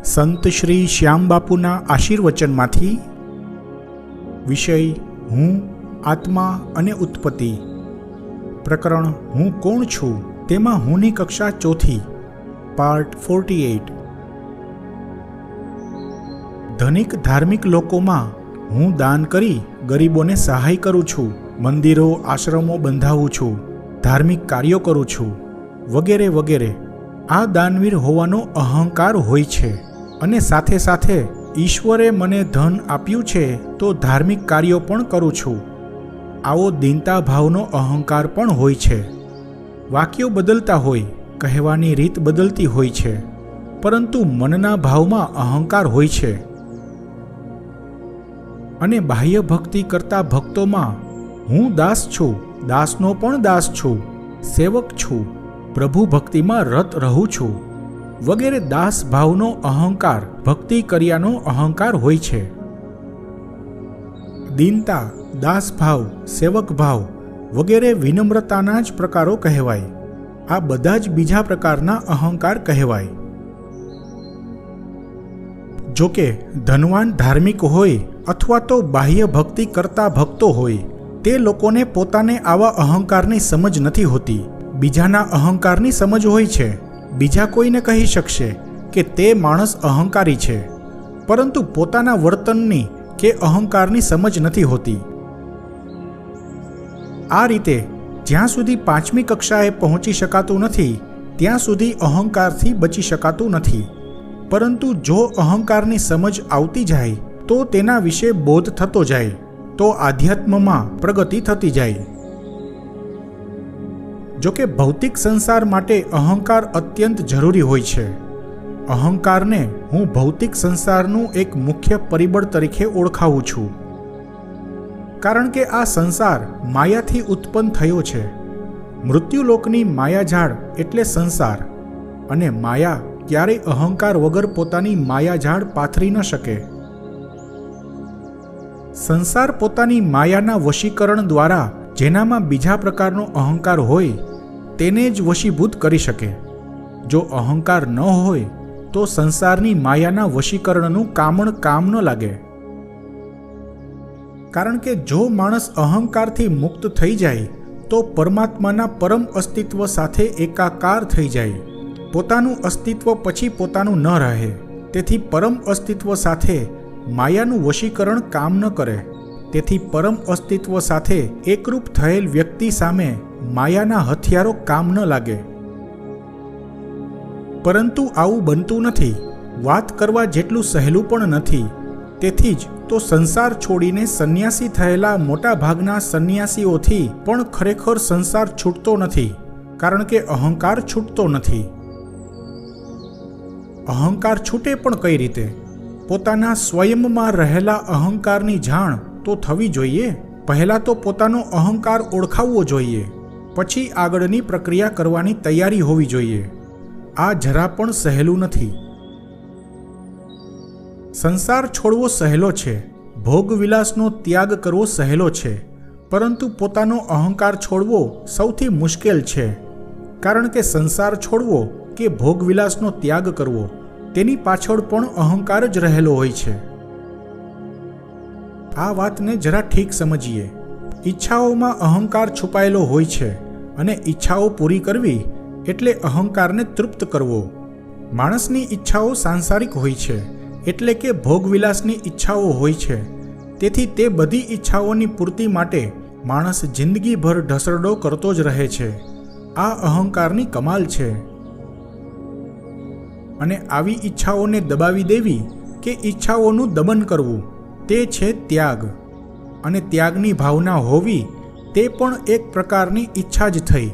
સંત શ્રી શ્યામબાપુના આશીર્વચનમાંથી વિષય હું, આત્મા અને ઉત્પત્તિ. પ્રકરણ હું કોણ છું તેમાં હુંની કક્ષા ચોથી, પાર્ટ 48. ધનિક ધાર્મિક લોકોમાં હું દાન કરી ગરીબોને સહાય કરું છું, મંદિરો આશ્રમો બંધાવું છું, ધાર્મિક કાર્યો કરું છું વગેરે વગેરે. આ દાનવીર હોવાનો અહંકાર હોય છે અને સાથે સાથે ઈશ્વરે મને ધન આપ્યું છે તો ધાર્મિક કાર્યો પણ કરું છું. આવો દીનતા ભાવનો અહંકાર પણ હોય છે. વાક્યો બદલતા હોય, કહેવાની રીત બદલતી હોય છે, પરંતુ મનના ભાવમાં અહંકાર હોય છે. અને બાહ્ય ભક્તિ કરતા ભક્તોમાં હું દાસ છું, દાસનો પણ દાસ છું, સેવક છું, પ્રભુ ભક્તિમાં રત રહું છું વગેરે દાસ ભાવનો અહંકાર, ભક્તિ કર્યાનો અહંકાર હોય છે. દીનતા, દાસ ભાવ, સેવક ભાવ વગેરે વિનમ્રતાના જ પ્રકારો કહેવાય. આ બધા જ બીજા પ્રકારના અહંકાર કહેવાય. જોકે ધનવાન ધાર્મિક હોય અથવા તો બાહ્ય ભક્તિ કરતા ભક્તો હોય, તે લોકોને પોતાને આવા અહંકારની સમજ નથી હોતી. બીજાના અહંકારની સમજ હોય છે. બીજા કોઈને કહી શકશે કે તે માણસ અહંકારી છે, પરંતુ પોતાના વર્તનની કે અહંકારની સમજ નથી હોતી. આ રીતે જ્યાં સુધી પાંચમી કક્ષાએ પહોંચી શકાતું નથી ત્યાં સુધી અહંકારથી બચી શકાતું નથી. પરંતુ જો અહંકારની સમજ આવતી જાય તો તેના વિશે બોધ થતો જાય તો આધ્યાત્મમાં પ્રગતિ થતી જાય. જોકે ભૌતિક સંસાર માટે અહંકાર અત્યંત જરૂરી હોય છે. અહંકારને હું ભૌતિક સંસારનું એક મુખ્ય પરિબળ તરીકે ઓળખાવું છું. કારણ કે આ સંસાર માયાથી ઉત્પન્ન થયો છે. મૃત્યુલોકની માયાજાળ એટલે સંસાર, અને માયા ક્યારેય અહંકાર વગર પોતાની માયાજાળ પાથરી ન શકે. સંસાર પોતાની માયાના વશીકરણ દ્વારા જેનામાં બીજા પ્રકારનો અહંકાર હોય તેને જ વશીભૂત કરી શકે. જો અહંકાર ન હોય તો સંસારની માયાના વશીકરણનું કામ ન લાગે. કારણ કે જો માણસ અહંકારથી મુક્ત થઈ જાય તો પરમાત્માના પરમ અસ્તિત્વ સાથે એકાકાર થઈ જાય. પોતાનું અસ્તિત્વ પછી પોતાનું ન રહે. તેથી પરમ અસ્તિત્વ સાથે માયાનું વશીકરણ કામ ન કરે. તેથી પરમ અસ્તિત્વ સાથે એકરૂપ થયેલ વ્યક્તિ સામે માયાના હથિયારો કામ ન લાગે. પરંતુ આવું બનતું નથી. વાત કરવા જેટલું સહેલું પણ નથી. તેથી જ તો સંસાર છોડીને સંન્યાસી થયેલા મોટા ભાગના સંન્યાસીઓથી પણ ખરેખર સંસાર છૂટતો નથી, કારણ કે અહંકાર છૂટતો નથી. અહંકાર છૂટે પણ કઈ રીતે? પોતાના સ્વયંમાં રહેલા અહંકારની જાણ તો થવી જોઈએ. પહેલા તો પોતાનો અહંકાર ઓળખાવવો જોઈએ, પછી આગળની પ્રક્રિયા કરવાની તૈયારી હોવી જોઈએ. આ જરા પણ સહેલું નથી. સંસાર છોડવો સહેલો છે, ભોગવિલાસનો ત્યાગ કરવો સહેલો છે, પરંતુ પોતાનો અહંકાર છોડવો સૌથી મુશ્કેલ છે. કારણ કે સંસાર છોડવો કે ભોગવિલાસનો ત્યાગ કરવો તેની પાછળ પણ અહંકાર જ રહેલો હોય છે. આ વાતને જરા ઠીક સમજીએ. ઈચ્છાઓમાં અહંકાર છુપાયેલો હોય છે અને ઈચ્છાઓ પૂરી કરવી એટલે અહંકારને તૃપ્ત કરવો. માણસની ઈચ્છાઓ સાંસારિક હોય છે, એટલે કે ભોગવિલાસની ઈચ્છાઓ હોય છે. તેથી તે બધી ઈચ્છાઓની પૂર્તિ માટે માણસ જિંદગીભર ઢસરડો કરતો જ રહે છે. આ અહંકારની કમાલ છે. અને આવી ઈચ્છાઓને દબાવી દેવી કે ઈચ્છાઓનું દમન કરવું તે છે ત્યાગ. અને ત્યાગની ભાવના હોવી તે પણ એક પ્રકારની ઈચ્છા જ થઈ.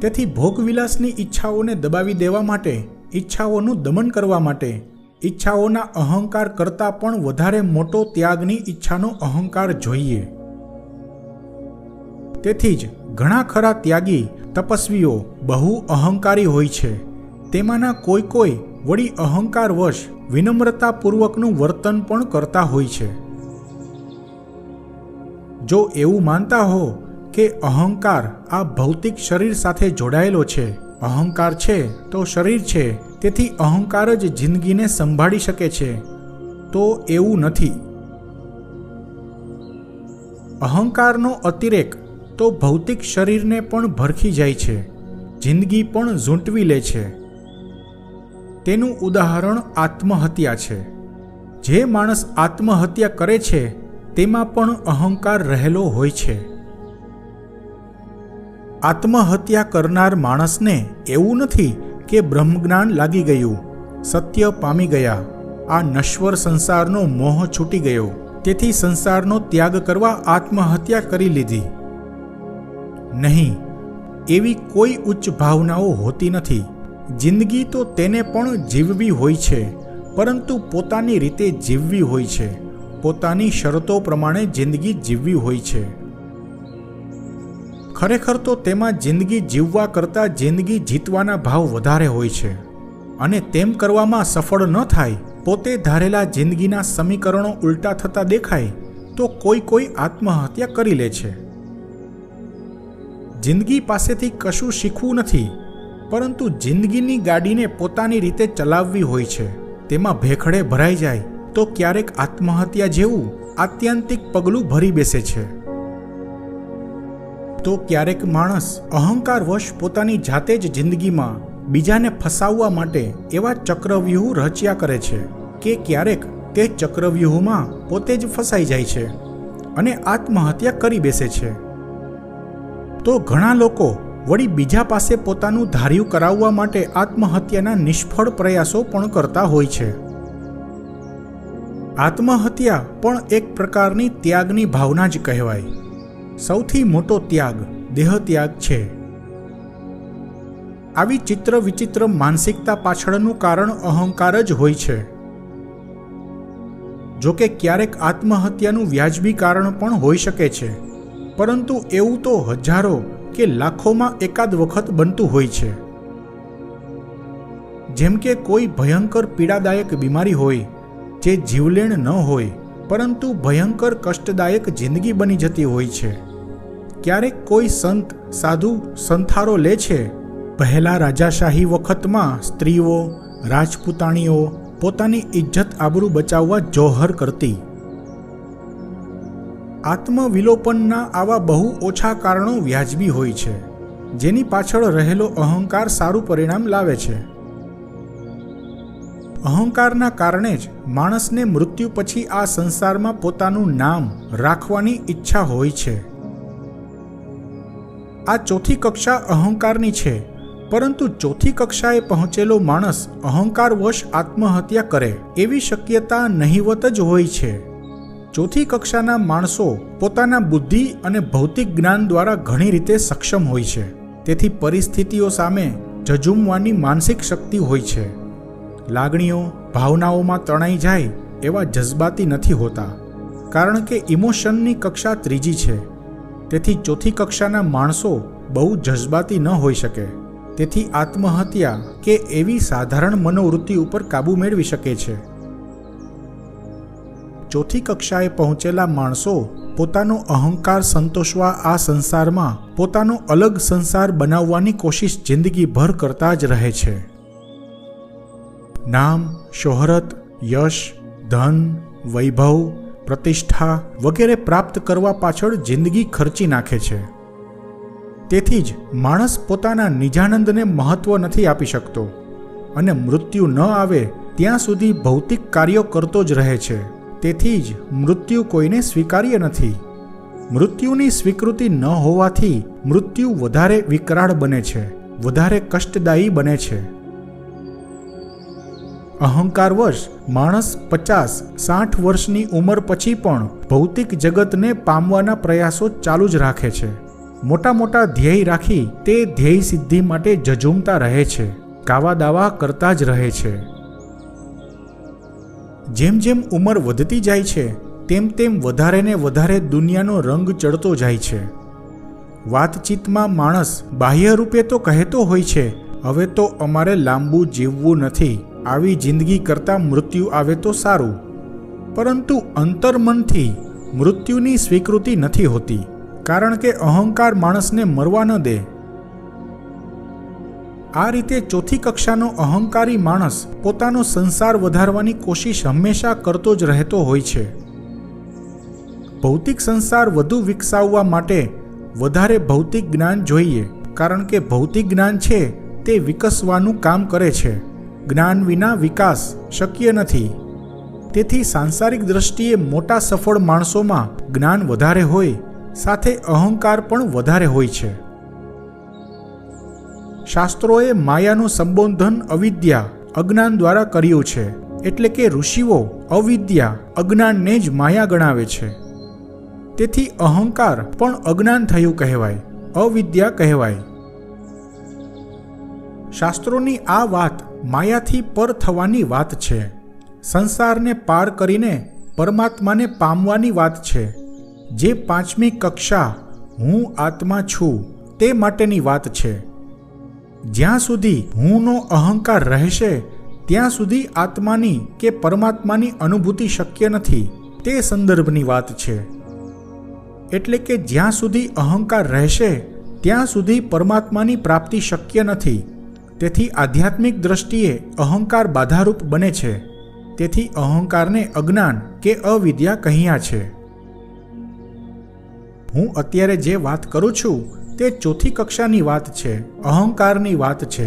તેથી ભોગવિલાસની ઈચ્છાઓને દબાવી દેવા માટે, ઈચ્છાઓનું દમન કરવા માટે, ઈચ્છાઓના અહંકાર કરતાં પણ વધારે મોટો ત્યાગની ઈચ્છાનો અહંકાર જોઈએ. તેથી જ ઘણા ખરા ત્યાગી તપસ્વીઓ બહુ અહંકારી હોય છે. તેમાંના કોઈ વળી અહંકારવશ વિનમ્રતાપૂર્વકનું વર્તન પણ કરતા હોય છે. જો એવું માનતા હો કે અહંકાર આ ભૌતિક શરીર સાથે જોડાયેલો છે, અહંકાર છે તો શરીર છે, તેથી અહંકાર જ જિંદગીને સંભાળી શકે છે, તો એવું નથી. અહંકારનો અતિરેક તો ભૌતિક શરીરને પણ ભરખી જાય છે, જિંદગી પણ ઝૂંટવી લે છે. તેનું ઉદાહરણ આત્મહત્યા છે. જે માણસ આત્મહત્યા કરે છે તેમાં પણ અહંકાર રહેલો હોય છે. આત્મહત્યા કરનાર માણસને એવું નથી કે બ્રહ્મજ્ઞાન લાગી ગયું, સત્ય પામી ગયા, આ નશ્વર સંસારનો મોહ છૂટી ગયો, તેથી સંસારનો ત્યાગ કરવા આત્મહત્યા કરી લીધી. નહીં, એવી કોઈ ઉચ્ચ ભાવનાઓ હોતી નથી. જિંદગી તો તેને પણ જીવવી હોય છે, પરંતુ પોતાની રીતે જીવવી હોય છે. પોતાની શરતો પ્રમાણે જિંદગી જીવવી હોય છે. ખરેખર તો તેમાં જિંદગી જીવવા કરતાં જિંદગી જીતવાના ભાવ વધારે હોય છે. અને તેમ કરવામાં સફળ ન થાય, પોતે ધારેલા જિંદગીના સમીકરણો ઉલટા થતા દેખાય તો કોઈ આત્મહત્યા કરી લે છે. જિંદગી પાસેથી કશું શીખવું નથી, પરંતુ જિંદગીની ગાડીને પોતાની રીતે ચલાવવી હોય છે. તેમાં ભેખડે ભરાઈ જાય તો ક્યારેક આત્મહત્યા જેવું આત્યંતિક પગલું ભરી બેસે છે. તો ક્યારેક માણસ અહંકારવશ પોતાની જાતે જ જિંદગીમાં બીજાને ફસાવવા માટે એવા ચક્રવ્યૂહ રચ્યા કરે છે કે ક્યારેક તે ચક્રવ્યૂહમાં પોતે જ ફસાઈ જાય છે અને આત્મહત્યા કરી બેસે છે. તો ઘણા લોકો વળી બીજા પાસે પોતાનું ધાર્યું કરાવવા માટે આત્મહત્યાના નિષ્ફળ પ્રયાસો પણ કરતા હોય છે. આત્મહત્યા પણ એક પ્રકારની ત્યાગની ભાવના જ કહેવાય. સૌથી મોટો ત્યાગ દેહ ત્યાગ છે. આવી ચિત્ર વિચિત્ર માનસિકતા પાછળનું કારણ અહંકાર જ હોય છે. જો કે ક્યારેક આત્મહત્યાનું વ્યાજબી કારણ પણ હોઈ શકે છે, પરંતુ એવું તો હજારો કે લાખોમાં એકાદ વખત બનતું હોય છે. જેમ કે કોઈ ભયંકર પીડાદાયક બીમારી હોય જે જીવલેણ ન હોય, પરંતુ ભયંકર કષ્ટદાયક જિંદગી બની જતી હોય છે. ક્યારેક કોઈ સંત સાધુ સંથારો લે છે. પહેલા રાજાશાહી વખતમાં સ્ત્રીઓ રાજપૂતાણીઓ પોતાની ઇજ્જત આબરૂ બચાવવા જોહર કરતી. આત્મવિલોપનના આવા બહુ ઓછા કારણો વ્યાજબી હોય છે, જેની પાછળ રહેલો અહંકાર સારું પરિણામ લાવે છે. અહંકારના કારણે જ માણસને મૃત્યુ પછી આ સંસારમાં પોતાનું નામ રાખવાની ઈચ્છા હોય છે. આ ચોથી કક્ષા અહંકારની છે, પરંતુ ચોથી કક્ષાએ પહોંચેલો માણસ અહંકારવશ આત્મહત્યા કરે એવી શક્યતા નહિવત જ હોય છે. ચોથી કક્ષાના માણસો પોતાના બુદ્ધિ અને ભૌતિક જ્ઞાન દ્વારા ઘણી રીતે સક્ષમ હોય છે, તેથી પરિસ્થિતિઓ સામે ઝઝૂમવાની માનસિક શક્તિ હોય છે. લાગણીઓ ભાવનાઓમાં તણાઈ જાય એવા જજ્બાતી નથી હોતા, કારણ કે ઇમોશનની કક્ષા ત્રીજી છે. તેથી ચોથી કક્ષાના માણસો બહુ જજ્બાતી ન હોઈ શકે, તેથી આત્મહત્યા કે એવી સાધારણ મનોવૃત્તિ ઉપર કાબૂ મેળવી શકે છે. ચોથી કક્ષાએ પહોંચેલા માણસો પોતાનો અહંકાર સંતોષવા આ સંસારમાં પોતાનો અલગ સંસાર બનાવવાની કોશિશ જિંદગીભર કરતા જ રહે છે. નામ, શોહરત, યશ, ધન, વૈભવ, પ્રતિષ્ઠા વગેરે પ્રાપ્ત કરવા પાછળ જિંદગી ખર્ચી નાખે છે. તેથી જ માણસ પોતાના નિજાનંદને મહત્વ નથી આપી શકતો અને મૃત્યુ ન આવે ત્યાં સુધી ભૌતિક કાર્યો કરતો જ રહે છે. તેથી જ મૃત્યુ કોઈને સ્વીકાર્ય નથી. મૃત્યુની સ્વીકૃતિ ન હોવાથી મૃત્યુ વધારે વિકરાળ બને છે, વધારે કષ્ટદાયી બને છે. અહંકારવશ માણસ 50-60 વર્ષની ઉંમર પછી પણ ભૌતિક જગતને પામવાના પ્રયાસો ચાલુ જ રાખે છે. મોટા મોટા ધ્યેય રાખી તે ધ્યેય સિદ્ધિ માટે ઝઝૂમતા રહે છે, કાવા દાવા કરતા જ રહે છે. જેમ જેમ ઉંમર વધતી જાય છે તેમ તેમ વધારે ને વધારે દુનિયાનો રંગ ચડતો જાય છે. વાતચીતમાં માણસ બાહ્ય રૂપે તો કહેતો હોય છે, હવે તો અમારે લાંબુ જીવવું નથી, આવી જિંદગી કરતાં મૃત્યુ આવે તો સારું, પરંતુ અંતર્મનથી મૃત્યુની સ્વીકૃતિ નથી હોતી, કારણ કે અહંકાર માણસને મરવા ન દે. આ રીતે ચોથી કક્ષાનો અહંકારી માણસ પોતાનો સંસાર વધારવાની કોશિશ હંમેશા કરતો જ રહેતો હોય છે. ભૌતિક સંસાર વધુ વિકસાવવા માટે વધારે ભૌતિક જ્ઞાન જોઈએ, કારણ કે ભૌતિક જ્ઞાન છે તે વિકસવાનું કામ કરે છે. જ્ઞાન વિના વિકાસ શક્ય નથી. તેથી સાંસારિક દ્રષ્ટિએ મોટા સફળ માણસોમાં જ્ઞાન વધારે હોય, સાથે અહંકાર પણ વધારે હોય છે. શાસ્ત્રોએ માયાનું સંબોધન અવિદ્યા, અજ્ઞાન દ્વારા કર્યું છે. એટલે કે ઋષિઓ અવિદ્યા, અજ્ઞાનને જ માયા ગણાવે છે. તેથી અહંકાર પણ અજ્ઞાન થયું કહેવાય, અવિદ્યા કહેવાય. શાસ્ત્રોની આ વાત માયાથી પર થવાની વાત છે. સંસારને પાર કરીને પરમાત્માને પામવાની વાત છે. જે પાંચમી કક્ષા હું આત્મા છું તે માટેની વાત છે. જ્યાં સુધી હુંનો અહંકાર રહેશે ત્યાં સુધી આત્માની કે પરમાત્માની અનુભૂતિ શક્ય નથી, તે સંદર્ભની વાત છે. એટલે કે જ્યાં સુધી અહંકાર રહેશે ત્યાં સુધી પરમાત્માની પ્રાપ્તિ શક્ય નથી. તેથી આધ્યાત્મિક દ્રષ્ટિએ અહંકાર બાધારૂપ બને છે. તેથી અહંકારને અજ્ઞાન કે અવિદ્યા કહ્યા છે. હું અત્યારે જે વાત કરું છું તે ચોથી કક્ષાની વાત છે, અહંકારની વાત છે.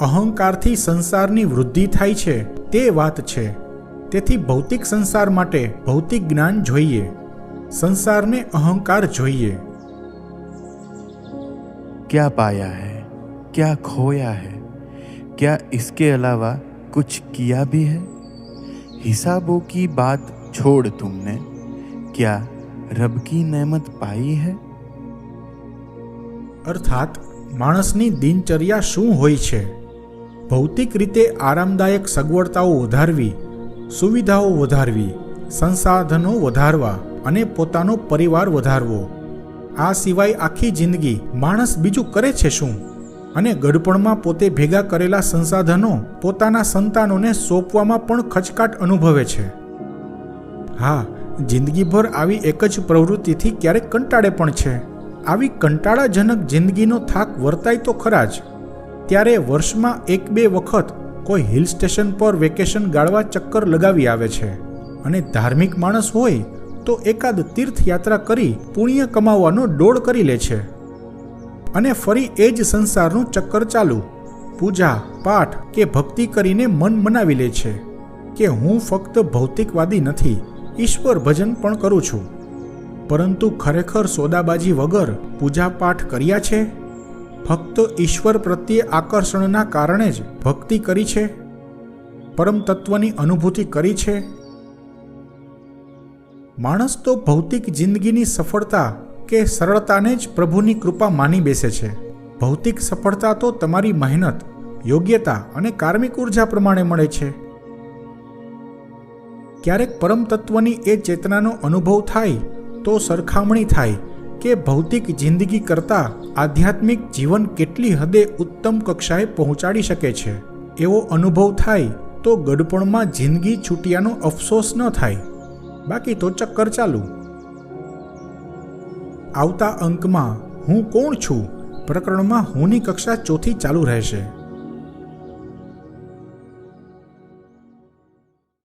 અહંકારથી સંસારની વૃદ્ધિ થાય છે તે વાત છે. તેથી ભૌતિક સંસાર માટે ભૌતિક જ્ઞાન જોઈએ, संसार ने अहंकार જોઈએ. क्या पाया है, क्या खोया है, क्या इसके अलावा कुछ किया भी है? हिसाबों की बात छोड़ तुमने क्या रब की नेमत पाई है? अर्थात माणसनी दिनचर्या શું હોય છે? ભૌતિક રીતે આરામદાયક સગવડતાઓ વધારવી, સુવિધાઓ વધારવી, સંસાધનો વધારવા અને પોતાનો પરિવાર વધારવો. આ સિવાય આખી જિંદગી માણસ બીજું કરે છે શું? અને ગડપણમાં પોતે ભેગા કરેલા સંસાધનો પોતાના સંતાનોને સોંપવામાં પણ ખચકાટ અનુભવે છે. હા, જિંદગીભર આવી એક જ પ્રવૃત્તિથી ક્યારેક કંટાળે પણ છે. આવી કંટાળાજનક જિંદગીનો થાક વર્તાય તો ખરા જ. ત્યારે વર્ષમાં 1-2 વખત કોઈ હિલ સ્ટેશન પર વેકેશન ગાળવા ચક્કર લગાવી આવે છે. અને ધાર્મિક માણસ હોય તો એકાદ તીર્થયાત્રા કરી પુણ્ય કમાવાનો ડોળ કરી લે છે. અને ફરી એ જ સંસારનું ચક્કર ચાલુ. પૂજા પાઠ કે ભક્તિ કરીને મન મનાવી લે છે કે હું ફક્ત ભૌતિકવાદી નથી, ઈશ્વર ભજન પણ કરું છું. પરંતુ ખરેખર સોદાબાજી વગર પૂજા પાઠ કર્યા છે? ફક્ત ઈશ્વર પ્રત્યે આકર્ષણના કારણે જ ભક્તિ કરી છે? પરમ તત્વની અનુભૂતિ કરી છે? માણસ તો ભૌતિક જિંદગીની સફળતા કે સરળતાને જ પ્રભુની કૃપા માની બેસે છે. ભૌતિક સફળતા તો તમારી મહેનત, યોગ્યતા અને કાર્મિક ઉર્જા પ્રમાણે મળે છે. ક્યારેક પરમ તત્વની એ ચેતનાનો અનુભવ થાય તો સરખામણી થાય કે ભૌતિક જિંદગી કરતાં આધ્યાત્મિક જીવન કેટલી હદે ઉત્તમ કક્ષાએ પહોંચાડી શકે છે. એવો અનુભવ થાય તો ગડપણમાં જિંદગી છૂટ્યાનો અફસોસ ન થાય. બાકી તો ચક્કર ચાલુ. આવતા અંકમાં હું કોણ છું પ્રકરણમાં હુંની કક્ષા ચોથી ચાલુ રહેશે.